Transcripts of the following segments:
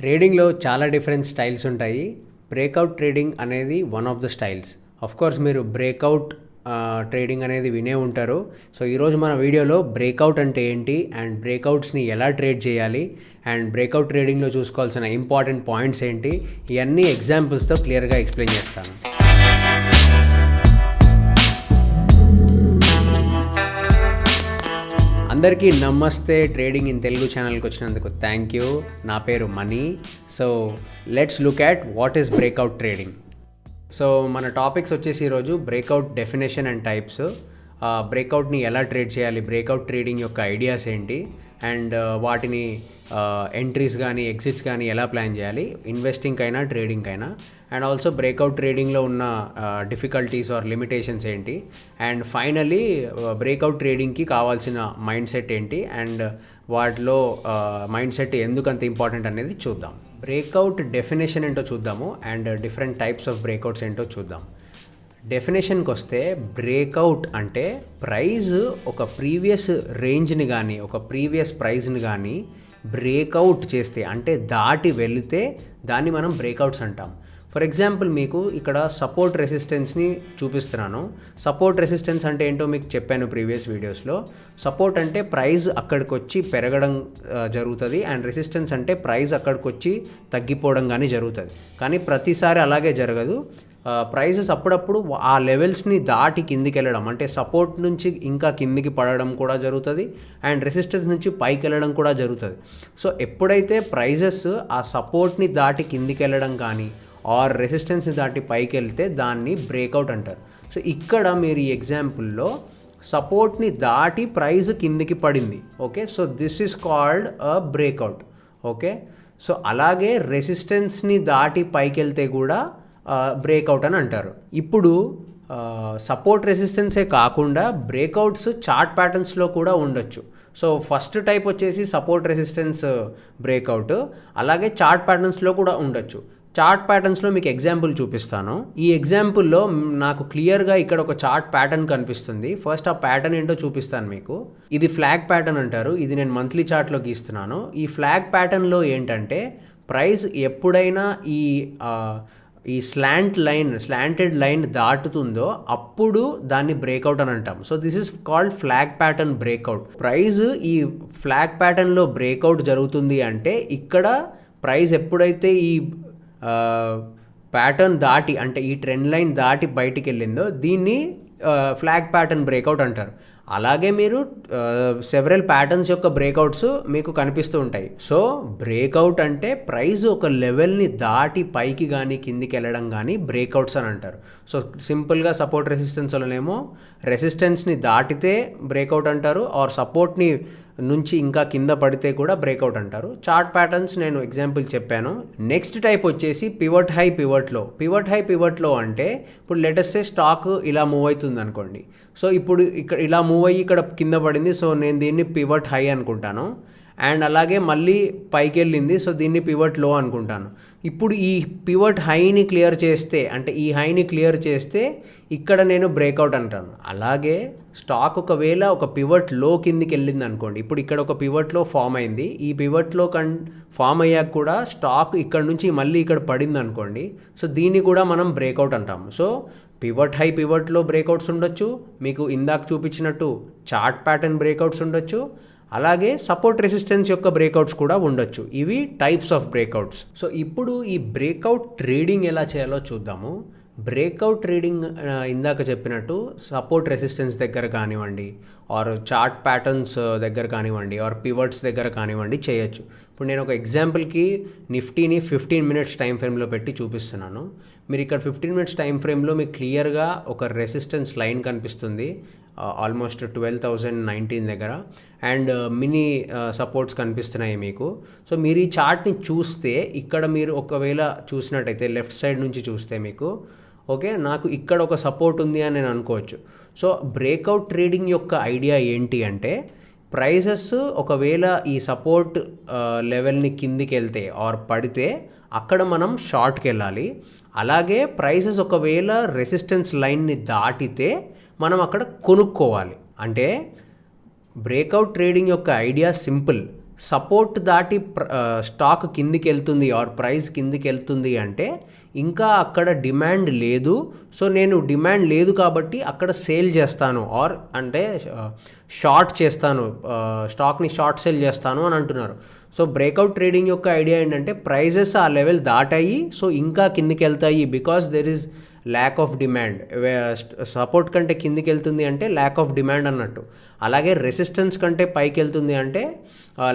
ట్రేడింగ్లో చాలా different styles ఉంటాయి. బ్రేక్అవుట్ ట్రేడింగ్ అనేది one of the styles. Course మీరు బ్రేక్అవుట్ ట్రేడింగ్ అనేది వినే ఉంటారు. సో ఈరోజు మన వీడియోలో బ్రేక్అవుట్ అంటే ఏంటి అండ్ బ్రేక్అవుట్స్ని ఎలా ట్రేడ్ చేయాలి అండ్ బ్రేక్అవుట్ ట్రేడింగ్లో చూసుకోవాల్సిన ఇంపార్టెంట్ పాయింట్స్ ఏంటి, ఇవన్నీ ఎగ్జాంపుల్స్తో క్లియర్గా ఎక్స్ప్లెయిన్ చేస్తాను. అందరికీ నమస్తే. ట్రేడింగ్ ఇన్ తెలుగు ఛానల్కి వచ్చినందుకు థ్యాంక్ యూ. నా పేరు money. So let's look at what is breakout trading. So మన టాపిక్స్ వచ్చేసి ఈరోజు బ్రేక్అవుట్ డెఫినేషన్ అండ్ టైప్స్, బ్రేక్అవుట్ని ఎలా ట్రేడ్ చేయాలి, బ్రేక్అవుట్ ట్రేడింగ్ యొక్క ఐడియాస్ ఏంటి అండ్ వాటిని ఎంట్రీస్ కానీ ఎగ్జిట్స్ కానీ ఎలా ప్లాన్ చేయాలి, ఇన్వెస్టింగ్ అయినా ట్రేడింగ్ అయినా, అండ్ ఆల్సో బ్రేక్అవుట్ ట్రేడింగ్లో ఉన్న డిఫికల్టీస్ ఆర్ లిమిటేషన్స్ ఏంటి, అండ్ ఫైనలీ బ్రేక్అవుట్ ట్రేడింగ్కి కావాల్సిన మైండ్ సెట్ ఏంటి అండ్ వాటిలో మైండ్ సెట్ ఎందుకు అంత ఇంపార్టెంట్ అనేది చూద్దాం. బ్రేక్అవుట్ డెఫినేషన్ ఏంటో చూద్దాము and different types of breakouts ఏంటో చూద్దాం. డెఫినేషన్కి వస్తే బ్రేక్అవుట్ అంటే ప్రైజ్ ఒక ప్రీవియస్ రేంజ్ని కానీ ఒక ప్రీవియస్ ప్రైజ్ని కానీ బ్రేక్అవుట్ చేస్తే, అంటే దాటి వెళితే దాన్ని మనం బ్రేక్అవుట్స్ అంటాం. ఫర్ ఎగ్జాంపుల్ మీకు ఇక్కడ సపోర్ట్ రెసిస్టెన్స్ని చూపిస్తున్నాను. సపోర్ట్ రెసిస్టెన్స్ అంటే ఏంటో మీకు చెప్పాను ప్రీవియస్ వీడియోస్లో. సపోర్ట్ అంటే ప్రైస్ అక్కడికి వచ్చి పెరగడం జరుగుతుంది అండ్ రెసిస్టెన్స్ అంటే ప్రైస్ అక్కడికి వచ్చి తగ్గిపోవడం కానీ జరుగుతుంది. కానీ ప్రతిసారి అలాగే జరగదు. ప్రైజెస్ అప్పుడప్పుడు ఆ లెవెల్స్ని దాటి కిందికి వెళ్ళడం, అంటే సపోర్ట్ నుంచి ఇంకా కిందికి పడడం కూడా జరుగుతుంది అండ్ రెసిస్టెన్స్ నుంచి పైకి వెళ్ళడం కూడా జరుగుతుంది. సో ఎప్పుడైతే ప్రైజెస్ ఆ సపోర్ట్ని దాటి కిందికి వెళ్ళడం కానీ ఆర్ రెసిస్టెన్స్ని దాటి పైకి వెళ్తే దాన్ని బ్రేక్అవుట్ అంటారు. సో ఇక్కడ మీరు ఈ ఎగ్జాంపుల్లో సపోర్ట్ని దాటి ప్రైస్ కిందికి పడింది. Okay, so this is called a breakout. Okay, so అలాగే రెసిస్టెన్స్ని దాటి పైకి వెళ్తే కూడా బ్రేక్అవుట్ అని అంటారు. ఇప్పుడు సపోర్ట్ రెసిస్టెన్సే కాకుండా బ్రేక్అవుట్స్ చార్ట్ ప్యాటర్న్స్లో కూడా ఉండొచ్చు. సో ఫస్ట్ టైప్ వచ్చేసి సపోర్ట్ రెసిస్టెన్స్ బ్రేక్అవుట్, అలాగే చార్ట్ ప్యాటర్న్స్లో కూడా ఉండొచ్చు. చార్ట్ ప్యాటర్న్స్లో మీకు ఎగ్జాంపుల్ చూపిస్తాను. ఈ ఎగ్జాంపుల్లో నాకు క్లియర్గా ఇక్కడ ఒక చార్ట్ ప్యాటర్న్ కనిపిస్తుంది. ఫస్ట్ ఆ ప్యాటర్న్ ఏంటో చూపిస్తాను మీకు. ఇది ఫ్లాగ్ ప్యాటర్న్ అంటారు. ఇది నేను మంత్లీ చార్ట్లో గీస్తున్నాను. ఈ ఫ్లాగ్ ప్యాటర్న్లో ఏంటంటే ప్రైస్ ఎప్పుడైనా ఈ స్లాంటెడ్ లైన్ దాటుతుందో అప్పుడు దాన్ని బ్రేక్అవుట్ అని అంటాం. So this is called flag pattern breakout. Price ఈ ఫ్లాగ్ ప్యాటర్న్లో బ్రేక్అవుట్ జరుగుతుంది అంటే ఇక్కడ ప్రైస్ ఎప్పుడైతే ఈ ప్యాటర్న్ దాటి, అంటే ఈ ట్రెండ్ లైన్ దాటి బయటికి వెళ్ళిందో దీన్ని ఫ్లాగ్ ప్యాటర్న్ బ్రేక్అవుట్ అంటారు. అలాగే మీరు సెవరల్ ప్యాటర్న్స్ యొక్క బ్రేక్అవుట్స్ మీకు కనిపిస్తూ ఉంటాయి. సో బ్రేక్అవుట్ అంటే ప్రైస్ ఒక లెవెల్ని దాటి పైకి కానీ కిందికి వెళ్ళడం కానీ బ్రేక్అవుట్స్ అని అంటారు. సో సింపుల్గా సపోర్ట్ రెసిస్టెన్స్లోనేమో రెసిస్టెన్స్ని దాటితే బ్రేక్అవుట్ అంటారు, ఆర్ సపోర్ట్ని నుంచి ఇంకా కింద పడితే కూడా బ్రేక్అవుట్ అంటారు. చార్ట్ ప్యాటర్న్స్ నేను ఎగ్జాంపుల్ చెప్పాను. నెక్స్ట్ టైప్ వచ్చేసి పివట్ హై పివట్లో. పివట్ హై పివట్లో అంటే ఇప్పుడు లెటెస్ట్ స్టాక్ ఇలా మూవ్ అవుతుంది అనుకోండి. సో ఇప్పుడు ఇక్కడ ఇలా మూవ్ అయ్యి ఇక్కడ కింద పడింది. సో నేను దీన్ని పివట్ హై అనుకుంటాను. అండ్ అలాగే మళ్ళీ పైకి వెళ్ళింది. సో దీన్ని పివట్ లో అనుకుంటాను. ఇప్పుడు ఈ పివట్ హైని క్లియర్ చేస్తే, అంటే ఈ హైని క్లియర్ చేస్తే ఇక్కడ నేను బ్రేక్అవుట్ అంటాను. అలాగే స్టాక్ ఒకవేళ ఒక పివట్ లో కిందికి వెళ్ళింది అనుకోండి. ఇప్పుడు ఇక్కడ ఒక పివట్ లో ఫామ్ అయింది. ఈ పివట్ లో ఫామ్ అయ్యాక కూడా స్టాక్ ఇక్కడ నుంచి మళ్ళీ ఇక్కడ పడింది అనుకోండి. సో దీన్ని కూడా మనం బ్రేక్అవుట్ అంటాము. సో పివట్ హై పివట్లో బ్రేక్అవుట్స్ ఉండొచ్చు, మీకు ఇందాక చూపించినట్టు చార్ట్ ప్యాటర్న్ బ్రేక్అవుట్స్ ఉండొచ్చు, అలాగే సపోర్ట్ రెసిస్టెన్స్ యొక్క బ్రేక్అవుట్స్ కూడా ఉండొచ్చు. ఇవి టైప్స్ ఆఫ్ బ్రేక్అవుట్స్. సో ఇప్పుడు ఈ బ్రేక్అవుట్ ట్రేడింగ్ ఎలా చేయాలో చూద్దాము. బ్రేక్అవుట్ ట్రేడింగ్ ఇందాక చెప్పినట్టు సపోర్ట్ రెసిస్టెన్స్ దగ్గర కానివ్వండి, ఆర్ చార్ట్ ప్యాటర్న్స్ దగ్గర కానివ్వండి, ఆర్ పివట్స్ దగ్గర కానివ్వండి చేయొచ్చు. ఇప్పుడు నేను ఒక ఎగ్జాంపుల్కి నిఫ్టీని 15 మినిట్స్ టైం ఫ్రేమ్లో పెట్టి చూపిస్తున్నాను. మీరు ఇక్కడ 15 మినిట్స్ టైం ఫ్రేమ్లో మీకు క్లియర్గా ఒక రెసిస్టెన్స్ లైన్ కనిపిస్తుంది ఆల్మోస్ట్ 12,019 దగ్గర, అండ్ మినీ సపోర్ట్స్ కనిపిస్తున్నాయి మీకు. సో మీరు ఈ చార్ట్ని చూస్తే ఇక్కడ మీరు ఒకవేళ చూసినట్టయితే లెఫ్ట్ సైడ్ నుంచి చూస్తే మీకు ఓకే, నాకు ఇక్కడ ఒక సపోర్ట్ ఉంది అని నేను అనుకోవచ్చు. సో బ్రేక్అవుట్ ట్రేడింగ్ యొక్క ఐడియా ఏంటి అంటే ప్రైజెస్ ఒకవేళ ఈ సపోర్ట్ లెవెల్ని కిందికి వెళ్తే ఆర్ పడితే అక్కడ మనం షార్ట్కి వెళ్ళాలి. అలాగే ప్రైసెస్ ఒకవేళ రెసిస్టెన్స్ లైన్ని దాటితే మనం అక్కడ కొనుక్కోవాలి. అంటే బ్రేక్అవుట్ ట్రేడింగ్ యొక్క ఐడియా సింపుల్. సపోర్ట్ దాటి స్టాక్ కిందికి వెళ్తుంది ఆర్ ప్రైస్ కిందికి వెళ్తుంది అంటే ఇంకా అక్కడ డిమాండ్ లేదు. సో నేను డిమాండ్ లేదు కాబట్టి అక్కడ సేల్ చేస్తాను ఆర్ అంటే షార్ట్ చేస్తాను, స్టాక్ని షార్ట్ సేల్ చేస్తాను అని అంటున్నారు. సో బ్రేక్అవుట్ ట్రేడింగ్ యొక్క ఐడియా ఏంటంటే ప్రైజెస్ ఆ లెవెల్ దాటాయి, సో ఇంకా కిందికి వెళ్తాయి because there is lack of demand. Support కంటే కిందికి వెళ్తుంది అంటే ల్యాక్ ఆఫ్ డిమాండ్ అన్నట్టు. అలాగే రెసిస్టెన్స్ కంటే పైకి వెళ్తుంది అంటే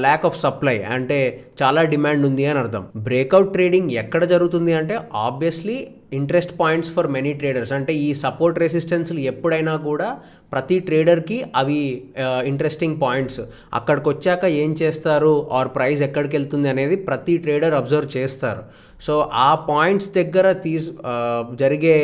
ల్యాక్ ఆఫ్ సప్లై, అంటే చాలా డిమాండ్ ఉంది అని అర్థం. బ్రేక్అవుట్ ట్రేడింగ్ ఎక్కడ జరుగుతుంది అంటే obviously interest points for many traders. అంటే ఈ సపోర్ట్ రెసిస్టెన్స్లు ఎప్పుడైనా కూడా ప్రతి ట్రేడర్కి అవి ఇంట్రెస్టింగ్ పాయింట్స్. అక్కడికి వచ్చాక ఏం చేస్తారు ఆర్ ప్రైస్ ఎక్కడికి వెళ్తుంది అనేది ప్రతి ట్రేడర్ అబ్జర్వ్ చేస్తారు. సో ఆ పాయింట్స్ దగ్గర జరిగే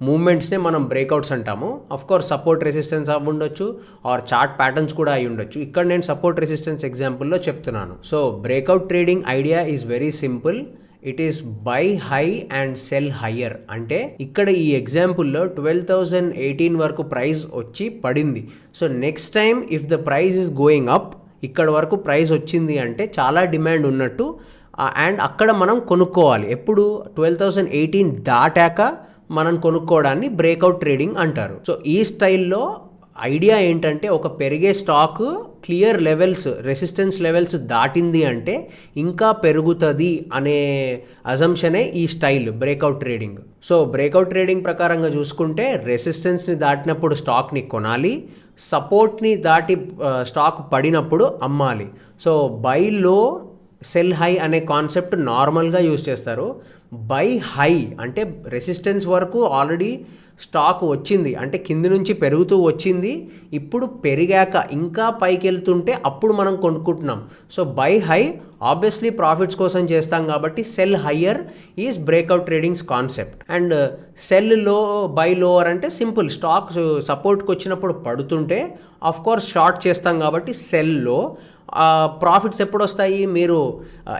మూమెంట్స్నే మనం బ్రేక్అవుట్స్ అంటాము. అఫ్కోర్స్ సపోర్ట్ రెసిస్టెన్స్ అవి ఉండొచ్చు ఆర్ చార్ట్ ప్యాటర్న్స్ కూడా అయి ఉండొచ్చు. ఇక్కడ నేను సపోర్ట్ రెసిస్టెన్స్ ఎగ్జాంపుల్లో చెప్తున్నాను. So breakout trading idea is very simple. It is by high and cell higher. అంటే ఇక్కడ ఈ ఎగ్జాంపుల్లో 12,018 వరకు ప్రైస్ వచ్చి పడింది. So next time if the price is going up, ఇక్కడ వరకు ప్రైస్ వచ్చింది అంటే చాలా డిమాండ్ ఉన్నట్టు అండ్ అక్కడ మనం కొనుక్కోవాలి. ఎప్పుడు 12,018 దాటాక మనం కొనుక్కోవడాన్ని బ్రేక్అవుట్ ట్రేడింగ్ అంటారు. సో ఈ స్టైల్లో ఐడియా ఏంటంటే ఒక పెరిగే stock clear levels, resistance levels దాటింది అంటే ఇంకా పెరుగుతుంది అనే అజంప్షనే ఈ style breakout trading. So breakout trading ప్రకారంగా చూసుకుంటే రెసిస్టెన్స్ని దాటినప్పుడు స్టాక్ని కొనాలి, సపోర్ట్ని దాటి స్టాక్ పడినప్పుడు అమ్మాలి. So by low cell high అనే కాన్సెప్ట్ నార్మల్గా యూజ్ చేస్తారు. బై హై అంటే రెసిస్టెన్స్ వరకు ఆల్రెడీ స్టాక్ వచ్చింది, అంటే కింది నుంచి పెరుగుతూ వచ్చింది, ఇప్పుడు పెరిగాక ఇంకా పైకి వెళ్తుంటే అప్పుడు మనం కొనుక్కుంటున్నాం. So buy high obviously profits కోసం చేస్తాం కాబట్టి sell higher is breakout trading's concept. And sell low buy lower అంటే సింపుల్, స్టాక్ సపోర్ట్కి వచ్చినప్పుడు పడుతుంటే ఆఫ్కోర్స్ షార్ట్ చేస్తాం కాబట్టి సెల్లో. ప్రాఫిట్స్ ఎప్పుడు వస్తాయి? మీరు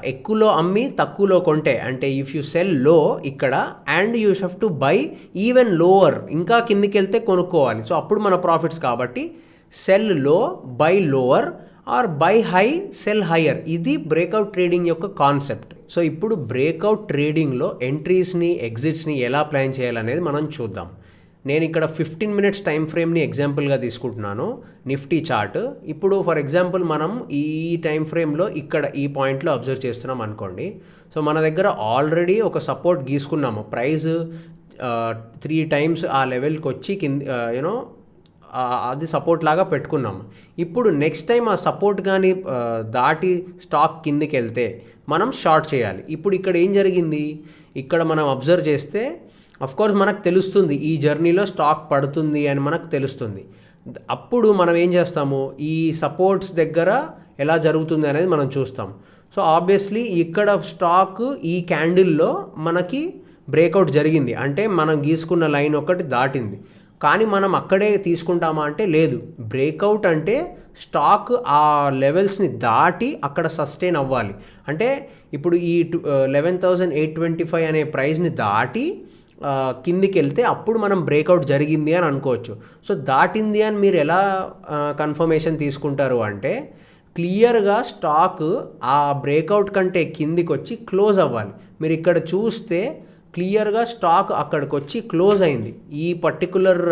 ఎక్కువలో అమ్మి తక్కువలో కొంటే, అంటే ఇఫ్ యూ సెల్ లో ఇక్కడ and you have to buy even lower, ఇంకా కిందికి వెళ్తే కొనుక్కోవాలి. సో అప్పుడు మన ప్రాఫిట్స్ కాబట్టి sell low buy lower or buy high sell higher. ఇది బ్రేక్అవుట్ ట్రేడింగ్ యొక్క కాన్సెప్ట్. సో ఇప్పుడు బ్రేక్అవుట్ ట్రేడింగ్లో ఎంట్రీస్ని ఎగ్జిట్స్ని ఎలా ప్లాన్ చేయాలనేది మనం చూద్దాం. నేను ఇక్కడ 15 minutes టైం ఫ్రేమ్ని ఎగ్జాంపుల్గా తీసుకుంటున్నాను, నిఫ్టీ చార్ట్. ఇప్పుడు ఫర్ ఎగ్జాంపుల్ మనం ఈ టైం ఫ్రేమ్లో ఇక్కడ ఈ పాయింట్లో అబ్జర్వ్ చేస్తున్నాం అనుకోండి. సో మన దగ్గర ఆల్రెడీ ఒక సపోర్ట్ గీసుకున్నాము, ప్రైస్ 3 times ఆ లెవెల్కి వచ్చి యూనో అది సపోర్ట్ లాగా పెట్టుకున్నాము. ఇప్పుడు నెక్స్ట్ టైం ఆ సపోర్ట్ కానీ దాటి స్టాక్ కిందికి వెళ్తే మనం షార్ట్ చేయాలి. ఇప్పుడు ఇక్కడ ఏం జరిగింది, ఇక్కడ మనం అబ్జర్వ్ చేస్తే అఫ్కోర్స్ మనకు తెలుస్తుంది ఈ జర్నీలో స్టాక్ పడుతుంది అని మనకు తెలుస్తుంది. అప్పుడు మనం ఏం చేస్తాము, ఈ సపోర్ట్స్ దగ్గర ఎలా జరుగుతుంది అనేది మనం చూస్తాం. సో ఆబ్వియస్లీ ఇక్కడ స్టాక్ ఈ క్యాండిల్లో మనకి బ్రేక్అవుట్ జరిగింది, అంటే మనం గీసుకున్న లైన్ ఒకటి దాటింది. కానీ మనం అక్కడే తీసుకుంటామా అంటే లేదు. బ్రేక్అవుట్ అంటే స్టాక్ ఆ లెవెల్స్ని దాటి అక్కడ సస్టైన్ అవ్వాలి. అంటే ఇప్పుడు ఈ 11,825 అనే ప్రైస్ని దాటి కిందికి వెళ్తే అప్పుడు మనం బ్రేక్అవుట్ జరిగింది అని అనుకోవచ్చు. సో దాటింది అని మీరు ఎలా కన్ఫర్మేషన్ తీసుకుంటారు అంటే క్లియర్గా స్టాక్ ఆ బ్రేక్అవుట్ కంటే కిందికి వచ్చి క్లోజ్ అవ్వాలి. మీరు ఇక్కడ చూస్తే క్లియర్గా స్టాక్ అక్కడికి వచ్చి క్లోజ్ అయింది. ఈ పర్టికులర్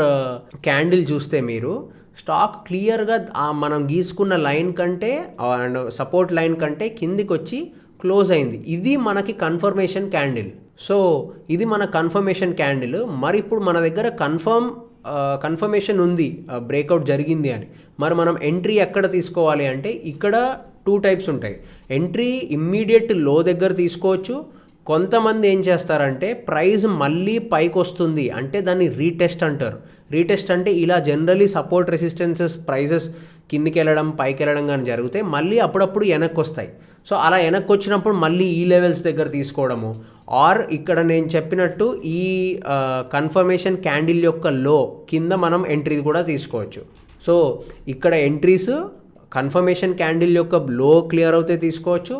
క్యాండిల్ చూస్తే మీరు స్టాక్ క్లియర్గా మనం గీసుకున్న లైన్ కంటే అండ్ సపోర్ట్ లైన్ కంటే కిందికి వచ్చి క్లోజ్ అయింది. ఇది మనకి కన్ఫర్మేషన్ క్యాండిల్. సో ఇది మన కన్ఫర్మేషన్ క్యాండిల్. మరి ఇప్పుడు మన దగ్గర కన్ఫర్మేషన్ ఉంది బ్రేక్అవుట్ జరిగింది అని. మరి మనం ఎంట్రీ ఎక్కడ తీసుకోవాలి అంటే ఇక్కడ 2 types ఉంటాయి. ఎంట్రీ ఇమ్మీడియట్ లో దగ్గర తీసుకోవచ్చు. కొంతమంది ఏం చేస్తారంటే ప్రైస్ మళ్ళీ పైకి వస్తుంది అంటే దాన్ని రీటెస్ట్ అంటారు. రీటెస్ట్ అంటే ఇలా జనరలీ సపోర్ట్ రెసిస్టెన్సెస్ ప్రైజెస్ కిందికి వెళ్ళడం పైకి వెళ్ళడం కానీ జరిగితే మళ్ళీ అప్పుడప్పుడు వెనక్కి వస్తాయి. సో అలా వెనక్కి వచ్చినప్పుడు మళ్ళీ ఈ లెవెల్స్ దగ్గర తీసుకోవడము, ఆర్ ఇక్కడ నేను చెప్పినట్టు ఈ కన్ఫర్మేషన్ క్యాండిల్ యొక్క లో కింద మనం ఎంట్రీ కూడా తీసుకోవచ్చు. సో ఇక్కడ ఎంట్రీస్ కన్ఫర్మేషన్ క్యాండిల్ యొక్క లో క్లియర్ అవుతే తీసుకోవచ్చు,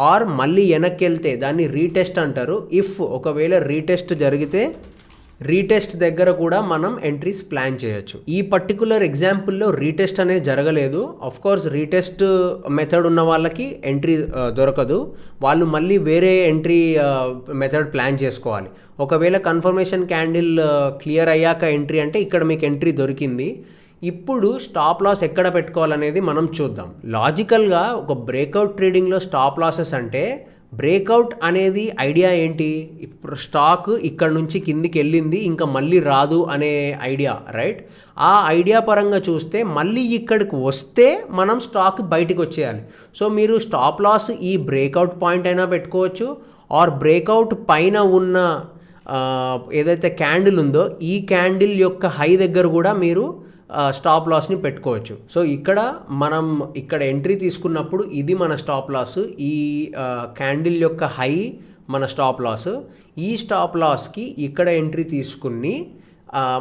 ఆర్ మళ్ళీ వెనక్కి వెళ్తే దాన్ని రీటెస్ట్ అంటారు. ఇఫ్ ఒకవేళ రీటెస్ట్ జరిగితే రీటెస్ట్ దగ్గర కూడా మనం ఎంట్రీస్ ప్లాన్ చేయొచ్చు. ఈ పర్టికులర్ ఎగ్జాంపుల్లో రీటెస్ట్ అనేది జరగలేదు. ఆఫ్ కోర్స్ రీటెస్ట్ మెథడ్ ఉన్న వాళ్ళకి ఎంట్రీ దొరకదు, వాళ్ళు మళ్ళీ వేరే ఎంట్రీ మెథడ్ ప్లాన్ చేసుకోవాలి. ఒకవేళ కన్ఫర్మేషన్ క్యాండిల్ క్లియర్ అయ్యాక ఎంట్రీ అంటే ఇక్కడ మీకు ఎంట్రీ దొరికింది. ఇప్పుడు స్టాప్ లాస్ ఎక్కడ పెట్టుకోవాలనేది మనం చూద్దాం. లాజికల్గా ఒక బ్రేక్అవుట్ ట్రేడింగ్లో స్టాప్ లాసెస్ అంటే, బ్రేక్అవుట్ అనేది ఐడియా ఏంటి? ఇప్పుడు స్టాక్ ఇక్కడ నుంచి కిందికి వెళ్ళింది, ఇంకా మళ్ళీ రాదు అనే ఐడియా, రైట్? ఆ ఐడియా పరంగా చూస్తే మళ్ళీ ఇక్కడికి వస్తే మనం స్టాక్ బయటికి వచ్చేయాలి. సో మీరు స్టాప్ లాస్ ఈ బ్రేక్అవుట్ పాయింట్ అయినా పెట్టుకోవచ్చు, ఆర్ బ్రేక్అవుట్ పైన ఉన్న ఏదైతే క్యాండిల్ ఉందో ఈ క్యాండిల్ యొక్క హై దగ్గర కూడా మీరు స్టాప్ లాస్ని పెట్టుకోవచ్చు. సో మనం ఇక్కడ ఎంట్రీ తీసుకున్నప్పుడు ఇది మన స్టాప్ లాస్, ఈ క్యాండిల్ యొక్క హై మన స్టాప్ లాస్. ఈ స్టాప్ లాస్కి ఇక్కడ ఎంట్రీ తీసుకుని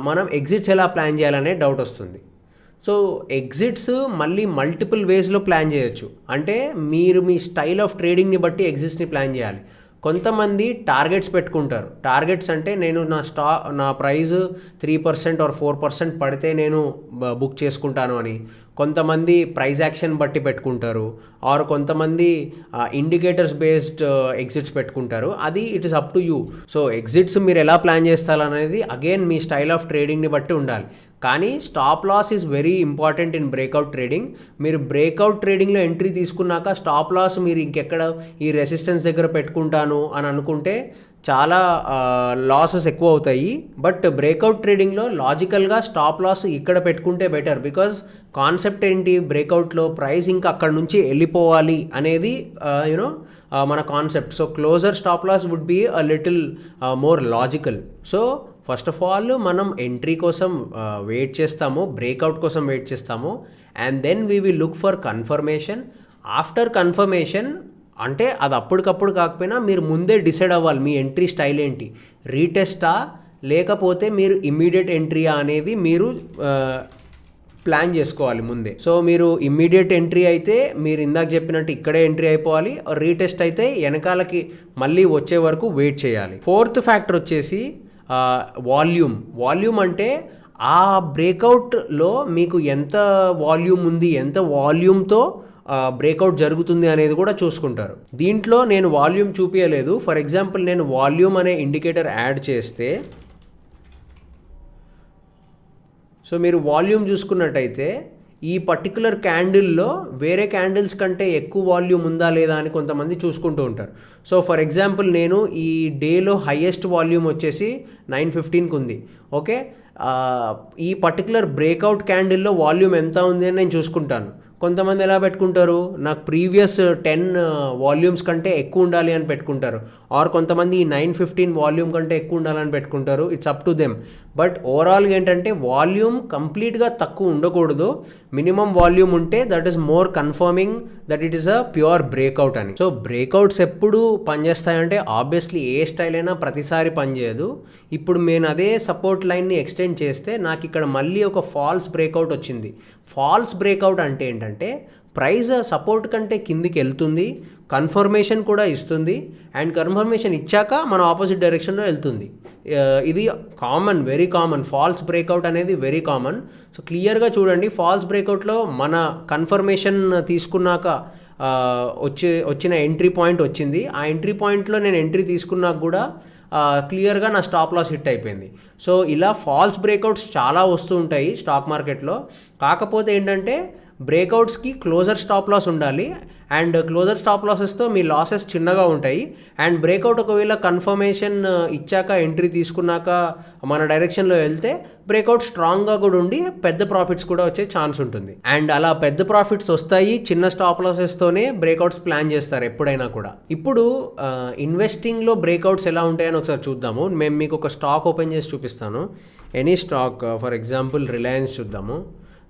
మనం ఎగ్జిట్స్ ఎలా ప్లాన్ చేయాలనే డౌట్ వస్తుంది. సో ఎగ్జిట్స్ మళ్ళీ మల్టిపుల్ వేస్లో ప్లాన్ చేయొచ్చు. అంటే మీరు మీ స్టైల్ ఆఫ్ ట్రేడింగ్ని బట్టి ఎగ్జిట్స్ని ప్లాన్ చేయాలి. కొంతమంది టార్గెట్స్ పెట్టుకుంటారు. టార్గెట్స్ అంటే నేను నా ప్రైస్ 3% ఆర్ 4% పడితే నేను బుక్ చేసుకుంటాను అని. కొంతమంది ప్రైస్ యాక్షన్ బట్టి పెట్టుకుంటారు, ఆర్ కొంతమంది ఇండికేటర్స్ బేస్డ్ ఎగ్జిట్స్ పెట్టుకుంటారు. అది it is up to you. So exits మీరు ఎలా ప్లాన్ చేస్తారనేది అగైన్ మీ స్టైల్ ఆఫ్ ట్రేడింగ్ని బట్టి ఉండాలి. కానీ stop loss is very important in breakout trading. మీరు బ్రేక్అవుట్ ట్రేడింగ్లో ఎంట్రీ తీసుకున్నాక స్టాప్ లాస్ మీరు ఇంకెక్కడ ఈ రెసిస్టెన్స్ దగ్గర పెట్టుకుంటాను అని అనుకుంటే చాలా లాసెస్ ఎక్కువ అవుతాయి. బట్ బ్రేక్అవుట్ ట్రేడింగ్లో లాజికల్గా స్టాప్ లాస్ ఇక్కడ పెట్టుకుంటే బెటర్. బికాజ్ కాన్సెప్ట్ ఏంటి, బ్రేక్అవుట్లో ప్రైస్ ఇంకా అక్కడ నుంచి వెళ్ళిపోవాలి అనేది మన concept. So closer stop loss would be a little more logical. So first of all మనం ఎంట్రీ కోసం వెయిట్ చేస్తాము, బ్రేక్అవుట్ కోసం వెయిట్ చేస్తాము, and then we will look for confirmation. After confirmation అంటే అది అప్పటికప్పుడు కాకపోయినా మీరు ముందే డిసైడ్ అవ్వాలి మీ ఎంట్రీ స్టైల్ ఏంటి, రీటెస్టా లేకపోతే మీరు ఇమ్మీడియట్ ఎంట్రీయా అనేది మీరు ప్లాన్ చేసుకోవాలి ముందే. సో మీరు ఇమ్మీడియట్ ఎంట్రీ అయితే మీరు ఇందాక చెప్పినట్టు ఇక్కడే ఎంట్రీ అయిపోవాలి, రీటెస్ట్ అయితే వెనకాలకి మళ్ళీ వచ్చే వరకు వెయిట్ చేయాలి. ఫోర్త్ ఫ్యాక్టర్ వచ్చేసి వాల్యూమ్ అంటే ఆ బ్రేక్అవుట్లో మీకు ఎంత వాల్యూమ్ ఉంది, ఎంత వాల్యూమ్తో బ్రేక్అవుట్ జరుగుతుంది అనేది కూడా చూసుకుంటారు. దీంట్లో నేను వాల్యూమ్ చూపించలేదు. ఫర్ ఎగ్జాంపుల్ నేను వాల్యూమ్ అనే ఇండికేటర్ యాడ్ చేస్తే, సో మీరు వాల్యూమ్ చూసుకున్నట్టయితే ఈ పర్టికులర్ క్యాండిల్లో వేరే క్యాండిల్స్ కంటే ఎక్కువ వాల్యూమ్ ఉందా లేదా అని కొంతమంది చూసుకుంటూ ఉంటారు. సో ఫర్ ఎగ్జాంపుల్ నేను ఈ డేలో హైయెస్ట్ వాల్యూమ్ వచ్చేసి 9:15కి ఉంది. ఓకే, ఈ పర్టికులర్ బ్రేక్అవుట్ క్యాండిల్లో వాల్యూమ్ ఎంత ఉంది అని నేను చూసుకుంటాను. కొంతమంది ఎలా పెట్టుకుంటారు, నాకు ప్రీవియస్ 10 వాల్యూమ్స్ కంటే ఎక్కువ ఉండాలి అని పెట్టుకుంటారు, ఆర్ కొంతమంది ఈ 9:15 వాల్యూమ్ కంటే ఎక్కువ ఉండాలని పెట్టుకుంటారు. It's up to them. But ఓవరాల్గా ఏంటంటే వాల్యూమ్ కంప్లీట్గా తక్కువ ఉండకూడదు, మినిమం వాల్యూమ్ ఉంటే that is more confirming that it is a pure breakout అని. సో బ్రేక్అవుట్స్ ఎప్పుడు పనిచేస్తాయంటే ఆబ్వియస్లీ ఏ స్టైల్ అయినా ప్రతిసారి పనిచేయదు. ఇప్పుడు నేను అదే సపోర్ట్ లైన్ని ఎక్స్టెండ్ చేస్తే నాకు ఇక్కడ మళ్ళీ ఒక ఫాల్స్ బ్రేక్అవుట్ వచ్చింది. ఫాల్స్ బ్రేక్అవుట్ అంటే ఏంటంటే ప్రైస్ సపోర్ట్ కంటే కిందికి వెళ్తుంది, కన్ఫర్మేషన్ కూడా ఇస్తుంది, అండ్ కన్ఫర్మేషన్ ఇచ్చాక మన ఆపోజిట్ డైరెక్షన్లో వెళ్తుంది. ఇది common, very common. False breakout అనేది వెరీ కామన్. సో క్లియర్గా చూడండి, ఫాల్స్ బ్రేక్అవుట్లో మన కన్ఫర్మేషన్ తీసుకున్నాక వచ్చిన ఎంట్రీ పాయింట్ వచ్చింది. ఆ ఎంట్రీ పాయింట్లో నేను ఎంట్రీ తీసుకున్నాక కూడా క్లియర్గా నా స్టాప్ లాస్ హిట్ అయిపోయింది. సో ఇలా ఫాల్స్ బ్రేక్అవుట్స్ చాలా వస్తూ ఉంటాయి స్టాక్ మార్కెట్లో. కాకపోతే ఏంటంటే బ్రేక్అవుట్స్కి క్లోజర్ స్టాప్ లాస్ ఉండాలి, అండ్ క్లోజర్ స్టాప్ లాసెస్తో మీ లాసెస్ చిన్నగా ఉంటాయి. అండ్ బ్రేక్అవుట్ ఒకవేళ కన్ఫర్మేషన్ ఇచ్చాక ఎంట్రీ తీసుకున్నాక మన డైరెక్షన్లో వెళ్తే బ్రేక్అవుట్ స్ట్రాంగ్గా కూడా ఉండి పెద్ద ప్రాఫిట్స్ కూడా వచ్చే ఛాన్స్ ఉంటుంది. అండ్ అలా పెద్ద ప్రాఫిట్స్ వస్తాయి చిన్న స్టాప్ లాసెస్తోనే బ్రేక్అవుట్స్ ప్లాన్ చేస్తారు ఎప్పుడైనా కూడా. ఇప్పుడు ఇన్వెస్టింగ్లో బ్రేక్అవుట్స్ ఎలా ఉంటాయని ఒకసారి చూద్దాము. మేము మీకు ఒక స్టాక్ ఓపెన్ చేసి చూపిస్తాను. Any stock, for example Reliance చూద్దాము.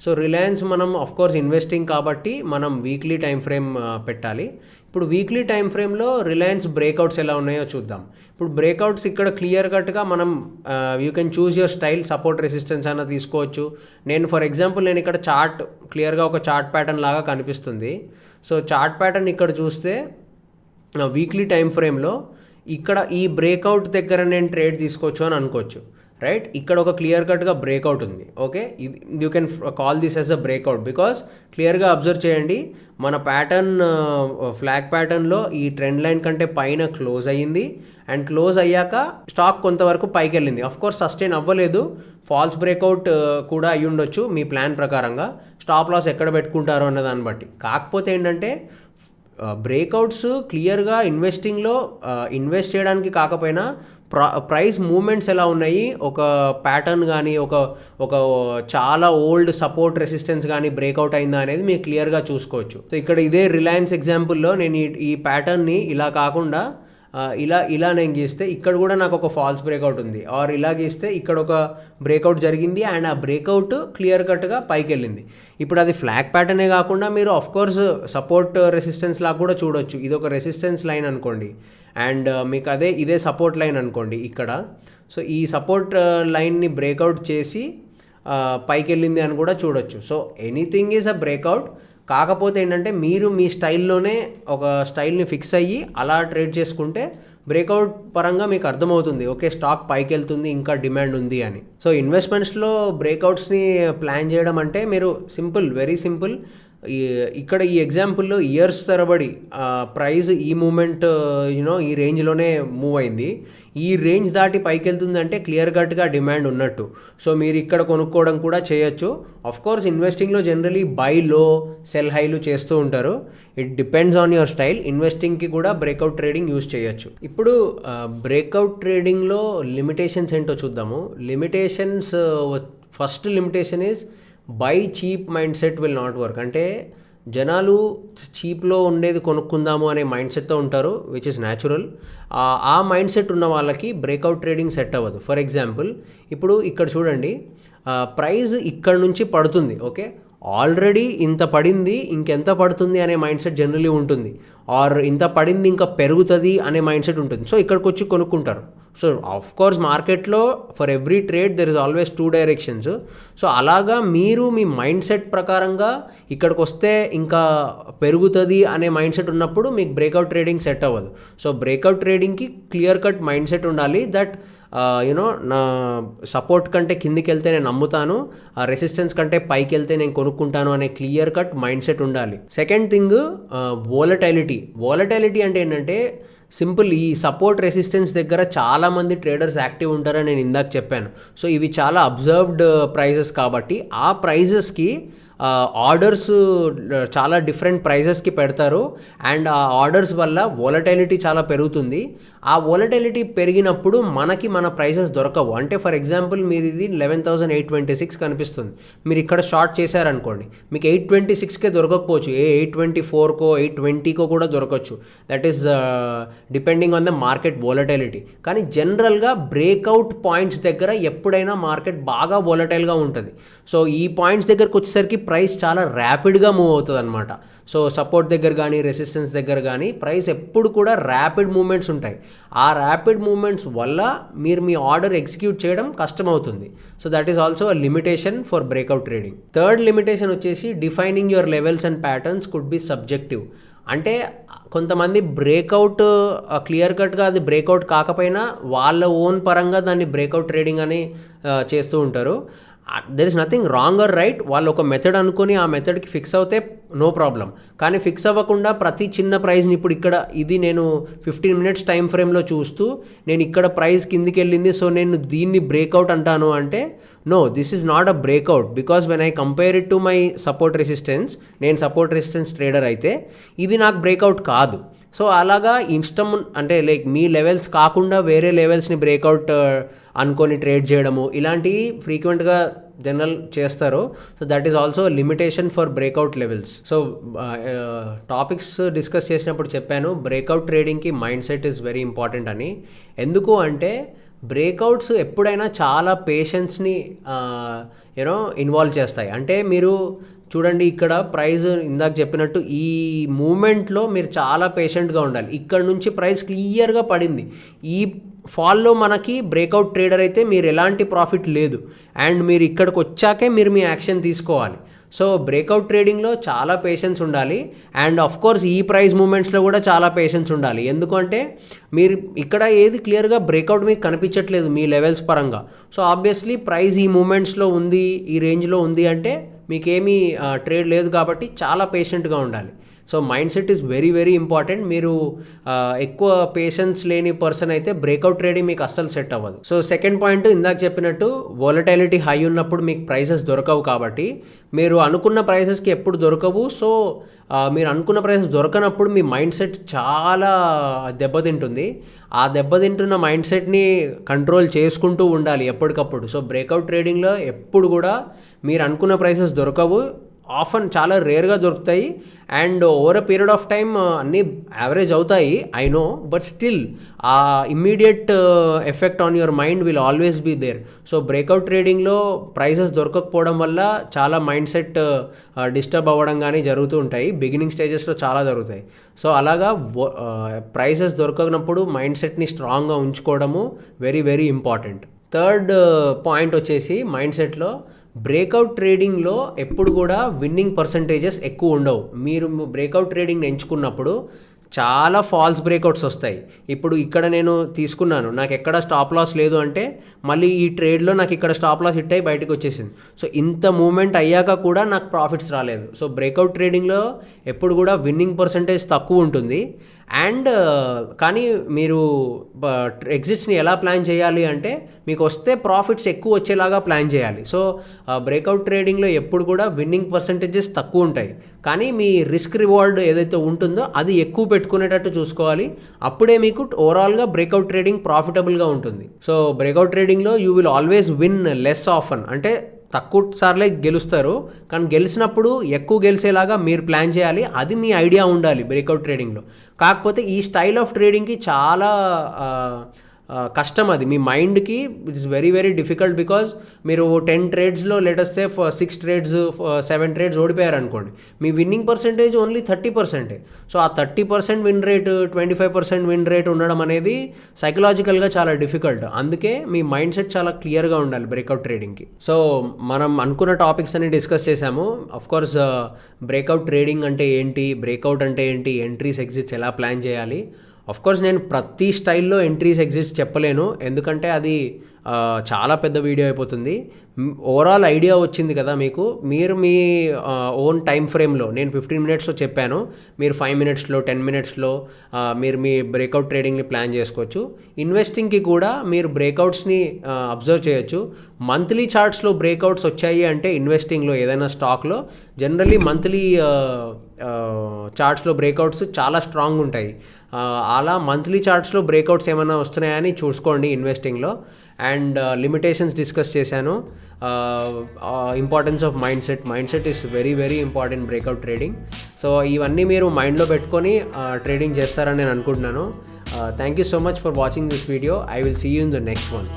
సో రిలయన్స్ మనం ఆఫ్కోర్స్ ఇన్వెస్టింగ్ కాబట్టి మనం వీక్లీ టైం ఫ్రేమ్ పెట్టాలి. ఇప్పుడు వీక్లీ టైం ఫ్రేమ్లో రిలయన్స్ బ్రేక్అవుట్స్ ఎలా ఉన్నాయో చూద్దాం. ఇప్పుడు బ్రేక్అవుట్స్ ఇక్కడ క్లియర్ కట్గా మనం you can choose your style, support resistance అన్న తీసుకోవచ్చు. నేను ఫర్ ఎగ్జాంపుల్ నేను ఇక్కడ చార్ట్ క్లియర్గా ఒక చార్ట్ ప్యాటర్న్ లాగా కనిపిస్తుంది. సో చార్ట్ ప్యాటర్న్ ఇక్కడ చూస్తే వీక్లీ టైం ఫ్రేమ్లో ఇక్కడ ఈ బ్రేక్అవుట్ దగ్గర నేను ట్రేడ్ తీసుకోవచ్చు అని అనుకోవచ్చు. రైట్. ఇక్కడ ఒక క్లియర్ కట్గా బ్రేక్అవుట్ ఉంది. ఓకే, ఇది you can call this as a breakout because క్లియర్గా అబ్జర్వ్ చేయండి, మన ప్యాటర్న్ ఫ్లాగ్ ప్యాటర్న్లో ఈ ట్రెండ్ లైన్ కంటే పైన క్లోజ్ అయ్యింది అండ్ క్లోజ్ అయ్యాక స్టాక్ కొంతవరకు పైకి వెళ్ళింది. అఫ్కోర్స్ సస్టైన్ అవ్వలేదు, ఫాల్స్ బ్రేక్అవుట్ కూడా అయ్యి ఉండొచ్చు మీ ప్లాన్ ప్రకారంగా. స్టాప్ లాస్ ఎక్కడ పెట్టుకుంటారో అన్న దాన్ని బట్టి. కాకపోతే ఏంటంటే బ్రేక్అవుట్స్ క్లియర్గా ఇన్వెస్టింగ్లో ఇన్వెస్ట్ చేయడానికి కాకపోయినా ప్రైస్ మూమెంట్స్ ఎలా ఉన్నాయి, ఒక ప్యాటర్న్ కానీ ఒక చాలా ఓల్డ్ సపోర్ట్ రెసిస్టెన్స్ కానీ బ్రేక్అవుట్ అయిందా అనేది మీరు క్లియర్గా చూసుకోవచ్చు. సో ఇక్కడ ఇదే రిలయన్స్ ఎగ్జాంపుల్లో నేను ఈ ప్యాటర్న్ని ఇలా కాకుండా ఇలా నేను గీస్తే ఇక్కడ కూడా నాకు ఒక ఫాల్స్ బ్రేక్అవుట్ ఉంది, ఆర్ ఇలా గీస్తే ఇక్కడ ఒక బ్రేక్అవుట్ జరిగింది అండ్ ఆ బ్రేక్అవుట్ క్లియర్ కట్గా పైకి వెళ్ళింది. ఇప్పుడు అది ఫ్లాగ్ ప్యాటర్నే కాకుండా మీరు ఆఫ్కోర్స్ సపోర్ట్ రెసిస్టెన్స్ లాగా కూడా చూడొచ్చు. ఇది ఒక రెసిస్టెన్స్ లైన్ అనుకోండి అండ్ మీకు ఇదే సపోర్ట్ లైన్ అనుకోండి ఇక్కడ. సో ఈ సపోర్ట్ లైన్ని బ్రేక్అవుట్ చేసి పైకి వెళ్ళింది అని కూడా చూడొచ్చు. So anything is a breakout. కాకపోతే ఏంటంటే మీరు మీ స్టైల్లోనే ఒక స్టైల్ని ఫిక్స్ అయ్యి అలా ట్రేడ్ చేసుకుంటే బ్రేక్అవుట్ పరంగా మీకు అర్థమవుతుంది, ఓకే స్టాక్ పైకి వెళ్తుంది, ఇంకా డిమాండ్ ఉంది అని. సో ఇన్వెస్ట్మెంట్స్లో బ్రేక్అవుట్స్ని ప్లాన్ చేయడం అంటే మీరు సింపుల్, వెరీ సింపుల్. ఇక్కడ ఈ ఎగ్జాంపుల్లో ఇయర్స్ తరబడి ప్రైస్ ఈ మూమెంట్ ఈ రేంజ్లోనే మూవ్ అయింది. ఈ రేంజ్ దాటి పైకి వెళ్తుందంటే క్లియర్ కట్గా డిమాండ్ ఉన్నట్టు. సో మీరు ఇక్కడ కొనుక్కోవడం కూడా చేయొచ్చు. కోర్స్ ఇన్వెస్టింగ్లో జనరలీ బై లో సెల్ హైలు చేస్తూ ఉంటారు. It depends on your style. ఇన్వెస్టింగ్కి కూడా బ్రేక్అవుట్ ట్రేడింగ్ యూజ్ చేయొచ్చు. ఇప్పుడు బ్రేక్అవుట్ ట్రేడింగ్లో లిమిటేషన్స్ ఏంటో చూద్దాము. Limitations, first limitation is by cheap mind set will not work. అంటే జనాలు చీప్లో ఉండేది కొనుక్కుందాము అనే మైండ్ సెట్తో ఉంటారు, విచ్ ఇస్ న్యాచురల్. ఆ మైండ్ సెట్ ఉన్న వాళ్ళకి బ్రేక్అవుట్ ట్రేడింగ్ సెట్ అవ్వదు. ఫర్ ఎగ్జాంపుల్ ఇప్పుడు ఇక్కడ చూడండి, ప్రైస్ ఇక్కడ నుంచి పడుతుంది, ఓకే ఆల్రెడీ ఇంత పడింది, ఇంకెంత పడుతుంది అనే మైండ్ సెట్ జనరలీ ఉంటుంది, ఆర్ ఇంత పడింది ఇంకా పెరుగుతుంది అనే మైండ్ సెట్ ఉంటుంది. సో ఇక్కడికి వచ్చి కొనుక్కుంటారు. సో ఆఫ్ కోర్స్ మార్కెట్లో for every trade there is always 2 directions. So అలాగా మీరు మీ మైండ్ సెట్ ప్రకారంగా ఇక్కడికి వస్తే ఇంకా పెరుగుతుంది అనే మైండ్ సెట్ ఉన్నప్పుడు మీకు బ్రేక్అవుట్ ట్రేడింగ్ సెట్ అవ్వదు. సో బ్రేక్అవుట్ ట్రేడింగ్కి క్లియర్ కట్ మైండ్ సెట్ ఉండాలి దట్ నా సపోర్ట్ కంటే కిందికి వెళ్తే నేను అమ్ముతాను, ఆ రెసిస్టెన్స్ కంటే పైకి వెళ్తే నేను కొనుక్కుంటాను అనే క్లియర్ కట్ మైండ్ సెట్ ఉండాలి. సెకండ్ థింగ్ వోలటైలిటీ అంటే ఏంటంటే సింపుల్, ఈ సపోర్ట్ రెసిస్టెన్స్ దగ్గర చాలామంది ట్రేడర్స్ యాక్టివ్ ఉంటారని నేను ఇందాక చెప్పాను. సో ఇవి చాలా అబ్జర్వ్డ్ ప్రైజెస్ కాబట్టి ఆ ప్రైజెస్కి ఆర్డర్స్ చాలా డిఫరెంట్ ప్రైజెస్కి పెడతారు అండ్ ఆ ఆర్డర్స్ వల్ల వోలటైలిటీ చాలా పెరుగుతుంది. ఆ వోలటైలిటీ పెరిగినప్పుడు మనకి మన ప్రైజెస్ దొరకవు. అంటే ఫర్ ఎగ్జాంపుల్ మీరు ఇది 11,826 కనిపిస్తుంది, మీరు ఇక్కడ షార్ట్ చేశారనుకోండి, మీకు 826కే దొరకకపోవచ్చు, 824కో 820కో కూడా దొరకవచ్చు. That is depending on the market volatility. కానీ జనరల్గా బ్రేక్అవుట్ పాయింట్స్ దగ్గర ఎప్పుడైనా మార్కెట్ బాగా వోలటైల్గా ఉంటుంది. సో ఈ పాయింట్స్ దగ్గరకు వచ్చేసరికి ప్రైస్ చాలా ర్యాపిడ్గా మూవ్ అవుతుంది అనమాట. సో సపోర్ట్ దగ్గర కానీ రెసిస్టెన్స్ దగ్గర కానీ ప్రైస్ ఎప్పుడు కూడా ర్యాపిడ్ మూమెంట్స్ ఉంటాయి. ఆ ర్యాపిడ్ మూమెంట్స్ వల్ల మీరు మీ ఆర్డర్ ఎగ్జిక్యూట్ చేయడం కష్టమవుతుంది. So that is also a limitation for breakout trading. Third limitation వచ్చేసి defining your levels and patterns could be subjective. అంటే కొంతమంది బ్రేక్అవుట్ క్లియర్ కట్గా అది బ్రేక్అవుట్ కాకపోయినా వాళ్ళ ఓన్ పరంగా దాన్ని బ్రేక్అవుట్ ట్రేడింగ్ అని చేస్తూ ఉంటారు. There is nothing wrong or right. వాళ్ళు ఒక మెథడ్ అనుకొని ఆ మెథడ్కి ఫిక్స్ అవుతే నో ప్రాబ్లం. కానీ ఫిక్స్ అవ్వకుండా ప్రతి చిన్న ప్రైజ్ని ఇప్పుడు ఇక్కడ ఇది నేను 15 minutes టైం ఫ్రేమ్లో చూస్తూ నేను ఇక్కడ ప్రైస్ కిందికి వెళ్ళింది సో నేను దీన్ని బ్రేక్అవుట్ అంటాను అంటే no, this is not a breakout because when I compare it to my support resistance, నేను సపోర్ట్ రెసిస్టెన్స్ ట్రేడర్ అయితే ఇది నాకు బ్రేక్అవుట్ కాదు. సో అలాగా ఇష్టం అంటే లైక్ మీ లెవెల్స్ కాకుండా వేరే లెవెల్స్ని బ్రేక్అవుట్ అనుకొని ట్రేడ్ చేయడము ఇలాంటివి ఫ్రీక్వెంట్గా జనరల్ చేస్తారు. So that is also limitation for breakout levels. So topics discuss చేసినప్పుడు చెప్పాను బ్రేక్అవుట్ ట్రేడింగ్కి mind set is very important అని. ఎందుకు అంటే బ్రేక్అవుట్స్ ఎప్పుడైనా చాలా పేషెన్స్ని ఇన్వాల్వ్ చేస్తాయి. అంటే మీరు చూడండి ఇక్కడ ప్రైస్ ఇందాక చెప్పినట్టు ఈ మూమెంట్లో మీరు చాలా పేషెంట్గా ఉండాలి. ఇక్కడ నుంచి ప్రైస్ క్లియర్గా పడింది, ఈ ఫాల్లో మనకి బ్రేక్అవుట్ ట్రేడర్ అయితే మీరు ఎలాంటి ప్రాఫిట్ లేదు అండ్ మీరు ఇక్కడికి వచ్చాకే మీరు మీ యాక్షన్ తీసుకోవాలి. సో బ్రేక్అవుట్ ట్రేడింగ్లో చాలా పేషెన్స్ ఉండాలి అండ్ ఆఫ్ కోర్స్ ఈ ప్రైస్ మూమెంట్స్లో కూడా చాలా పేషెన్స్ ఉండాలి. ఎందుకంటే మీరు ఇక్కడ ఏది క్లియర్గా బ్రేక్అవుట్ మీకు కనిపించట్లేదు మీ లెవెల్స్ పరంగా. సో ఆబ్వియస్లీ ప్రైస్ ఈ మూమెంట్స్లో ఉంది, ఈ రేంజ్లో ఉంది అంటే మీకేమీ ట్రేడ్ లేదు కాబట్టి చాలా పేషెంట్గా ఉండాలి. So mind set is very very important. మీరు ఎక్కువ పేషెన్స్ లేని పర్సన్ అయితే బ్రేక్అవుట్ ట్రేడింగ్ మీకు అస్సలు సెట్ అవ్వదు. సో సెకండ్ పాయింట్, ఇందాక చెప్పినట్టు వోలటైలిటీ హై ఉన్నప్పుడు మీకు ప్రైసెస్ దొరకవు కాబట్టి మీరు అనుకున్న ప్రైసెస్కి ఎప్పుడు దొరకవు. సో మీరు అనుకున్న ప్రైసెస్ దొరకనప్పుడు మీ మైండ్ సెట్ చాలా దెబ్బతింటుంది. ఆ దెబ్బతింటున్న మైండ్ సెట్ని కంట్రోల్ చేసుకుంటూ ఉండాలి ఎప్పటికప్పుడు. సో బ్రేక్అవుట్ ట్రేడింగ్లో ఎప్పుడు కూడా మీరు అనుకున్న ప్రైసెస్ దొరకవు, ఆఫన్ చాలా రేర్గా దొరుకుతాయి and over a period of time అన్నీ యావరేజ్ అవుతాయి, ఐ నో, బట్ స్టిల్ ఆ immediate effect on your mind will always be there. So breakout ట్రేడింగ్లో ప్రైసెస్ దొరకకపోవడం వల్ల చాలా మైండ్ సెట్ డిస్టర్బ్ అవ్వడం కానీ జరుగుతూ ఉంటాయి. బిగినింగ్ స్టేజెస్లో చాలా జరుగుతాయి. సో అలాగా ప్రైసెస్ దొరకనప్పుడు మైండ్ సెట్ని స్ట్రాంగ్గా ఉంచుకోవడము very very important. Third point వచ్చేసి మైండ్ సెట్లో బ్రేక్అవుట్ ట్రేడింగ్లో ఎప్పుడు కూడా విన్నింగ్ పర్సంటేజెస్ ఎక్కువ ఉండవు. మీరు బ్రేక్అవుట్ ట్రేడింగ్ని ఎంచుకున్నప్పుడు చాలా ఫాల్స్ బ్రేక్అవుట్స్ వస్తాయి. ఇప్పుడు ఇక్కడ నేను తీసుకున్నాను, నాకు ఎక్కడ స్టాప్ లాస్ లేదు అంటే మళ్ళీ ఈ ట్రేడ్లో నాకు ఇక్కడ స్టాప్ లాస్ హిట్ అయ్యి బయటకు వచ్చేసింది. సో ఇంత మూమెంట్ అయ్యాక కూడా నాకు ప్రాఫిట్స్ రాలేదు. సో బ్రేక్అవుట్ ట్రేడింగ్లో ఎప్పుడు కూడా విన్నింగ్ పర్సంటేజ్ తక్కువ ఉంటుంది. అండ్ కానీ మీరు ఎగ్జిట్స్ని ఎలా ప్లాన్ చేయాలి అంటే మీకు వస్తే ప్రాఫిట్స్ ఎక్కువ వచ్చేలాగా ప్లాన్ చేయాలి. సో బ్రేక్అవుట్ ట్రేడింగ్లో ఎప్పుడు కూడా విన్నింగ్ పర్సంటేజెస్ తక్కువ ఉంటాయి, కానీ మీ రిస్క్ రివార్డ్ ఏదైతే ఉంటుందో అది ఎక్కువ పెట్టుకునేటట్టు చూసుకోవాలి. అప్పుడే మీకు ఓవరాల్గా బ్రేక్అవుట్ ట్రేడింగ్ ప్రాఫిటబుల్గా ఉంటుంది. సో బ్రేక్అవుట్ ట్రేడింగ్లో you will always win less often, అంటే తక్కువ సార్లే గెలుస్తారు, కానీ గెలిచినప్పుడు ఎక్కువ గెలిచేలాగా మీరు ప్లాన్ చేయాలి. అది మీ ఐడియా ఉండాలి బ్రేక్అవుట్ ట్రేడింగ్లో. కాకపోతే ఈ స్టైల్ ఆఫ్ ట్రేడింగ్కి చాలా కష్టం. అది మీ మైండ్కి it's very very difficult. Because మీరు 10 ట్రేడ్స్లో లెటెస్ట్ 6 ట్రేడ్స్ 7 ట్రేడ్స్ ఓడిపోయారు అనుకోండి, మీ విన్నింగ్ పర్సంటేజ్ ఓన్లీ 30%. సో ఆ 30% విన్ రేట్ 25% విన్ రేట్ ఉండడం అనేది సైకలాజికల్గా చాలా డిఫికల్ట్. అందుకే మీ మైండ్ సెట్ చాలా క్లియర్గా ఉండాలి బ్రేక్అవుట్ ట్రేడింగ్కి. సో మనం అనుకున్న టాపిక్స్ అన్ని డిస్కస్ చేసాము. అఫ్కోర్స్ బ్రేక్అవుట్ ట్రేడింగ్ అంటే ఏంటి, బ్రేక్అవుట్ అంటే ఏంటి, ఎంట్రీస్ ఎగ్జిట్స్ ఎలా ప్లాన్ చేయాలి. కోర్స్ నేను ప్రతి స్టైల్లో ఎంట్రీస్ ఎగ్జిట్స్ చెప్పలేను, ఎందుకంటే అది చాలా పెద్ద వీడియో అయిపోతుంది. ఓవరాల్ ఐడియా వచ్చింది కదా మీకు. మీరు మీ ఓన్ టైం ఫ్రేమ్లో, నేను 15 మినిట్స్లో చెప్పాను, మీరు 5 మినిట్స్లో 10 మినిట్స్లో మీరు మీ బ్రేక్అవుట్ ట్రేడింగ్ని ప్లాన్ చేసుకోవచ్చు. ఇన్వెస్టింగ్కి కూడా మీరు బ్రేక్అవుట్స్ని అబ్జర్వ్ చేయొచ్చు. మంత్లీ చార్ట్స్లో బ్రేక్అవుట్స్ వచ్చాయి అంటే ఇన్వెస్టింగ్లో ఏదైనా స్టాక్లో జనరల్లీ మంత్లీ చార్ట్స్లో బ్రేక్అవుట్స్ చాలా స్ట్రాంగ్ ఉంటాయి. అలా మంత్లీ చార్ట్స్లో బ్రేక్అవుట్స్ ఏమైనా వస్తున్నాయని చూసుకోండి ఇన్వెస్టింగ్లో. అండ్ లిమిటేషన్స్ డిస్కస్ చేశాను. Importance of mind set is very very important breakout trading. So ఇవన్నీ మీరు మైండ్లో పెట్టుకొని ట్రేడింగ్ చేస్తారని నేను అనుకుంటున్నాను. Thank you so much for watching this video. I will see you in the next one.